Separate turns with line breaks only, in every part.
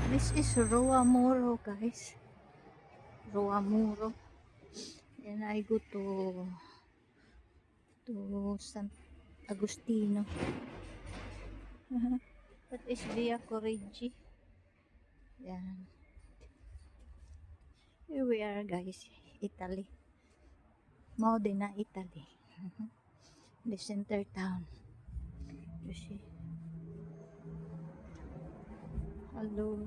This is Roamuro, guys. Roamuro. And I go to San Agustino. That is Via Correggi. Yan. Here we are, guys. Italy. Modena, Italy. The center town. You see. Hello.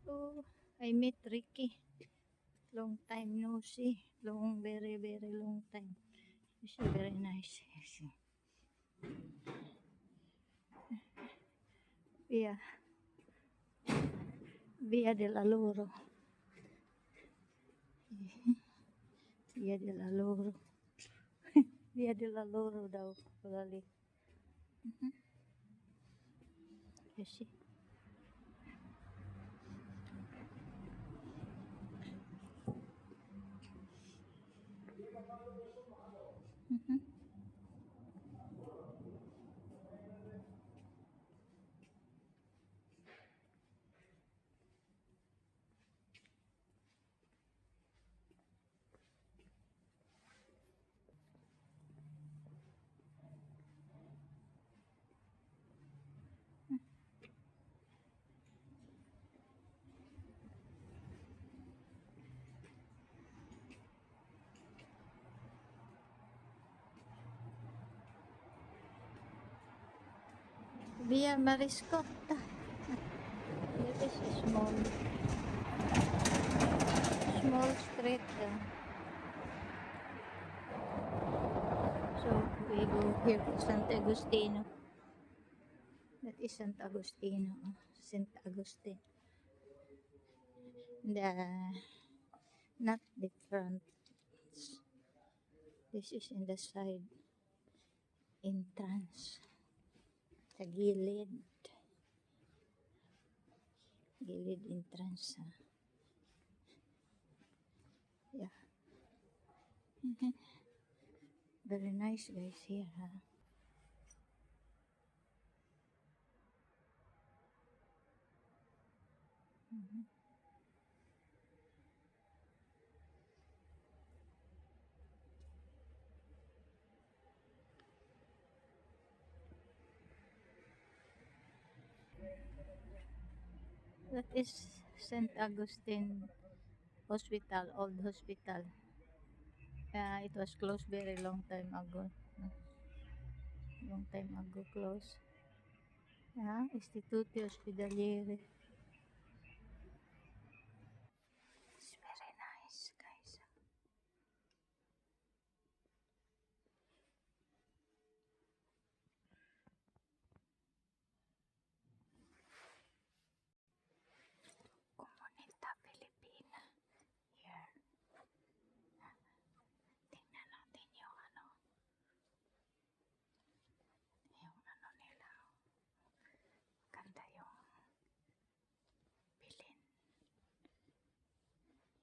Oh, I met Ricky. Long time no see. Very, very long time. She's very nice. Via, Via del Aloro. Via del Aloro. Via del Aloro daw. Probably. You see. Via Mariscotta. It is a small street. So we go here to Santo Agustino. That is Santo Agustino. Saint Augustine. Not the front. This is in the side entrance. Sa gilid. Gilid entrance. Yeah. Very nice, guys, here. That is St. Augustine Hospital, old hospital. It was closed very long time ago. Long time ago closed. Istituto Ospedaliere. It's very nice, guys. Comunità Pilipina. Here. Tingnan natin yung nila. Ganda yung bilin.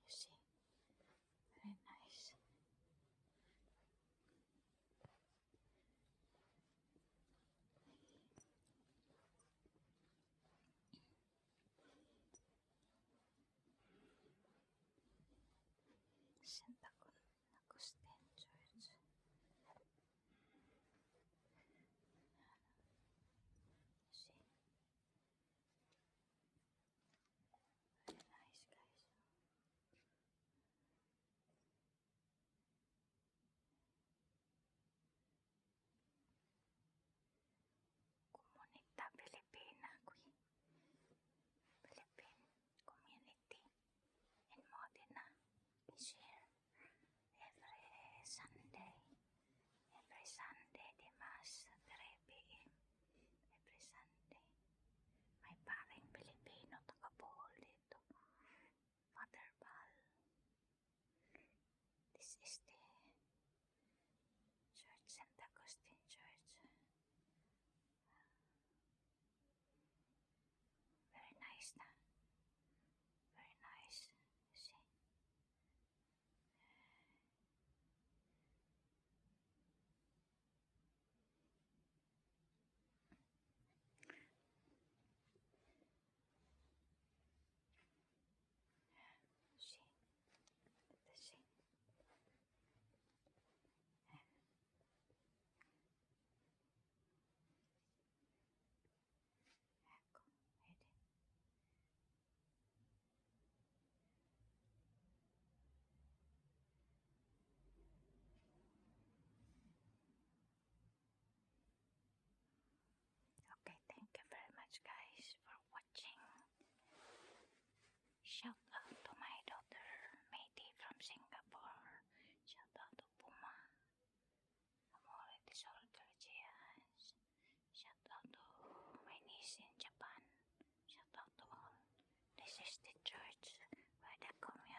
You see? Very nice. St. Augustine Church. You see? Very nice, guys. Comunità Pilipina qui. Philippine community in Modena is here every Sunday. Every Sunday, the Mass, 3 p.m. Every Sunday. May paring Pilipino taga-Bohol dito. Father Bal. This is the church, St. Augustine Church. Very nice na. Very nice. You see? Shout out to my daughter, Mayday from Singapore. Shout out to Puma. Amore Disorder Jazz. Shout out to my niece in Japan. Shout out to all. This is the church where the community